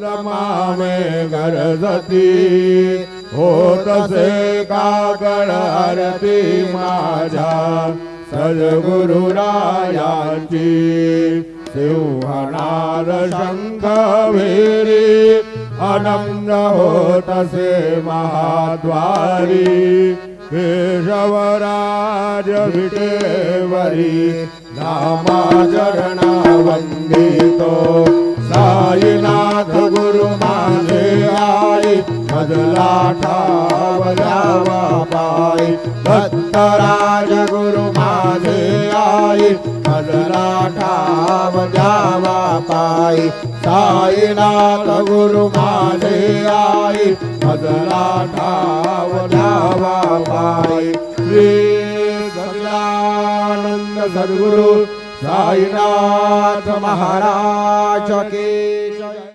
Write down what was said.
मामे गरजती होत से काकड आरती माझ्या सद्गुरुरायांची सिंहनाद शंख भेरी अनंग होतसे महाद्वारी केशवराज विटेवरी नामाचरणा वंदितो साईनाथ गुरु माझे आई मजला ठावल्यावा पायी दत्तराज गुरु माझे आई मजला ठावल्यावा पायी साईनाथ गुरु माझे आई मजला ठावल्यावा पायी श्री सच्चिदानंद सद्गुरु साईनाथ महाराज की जय।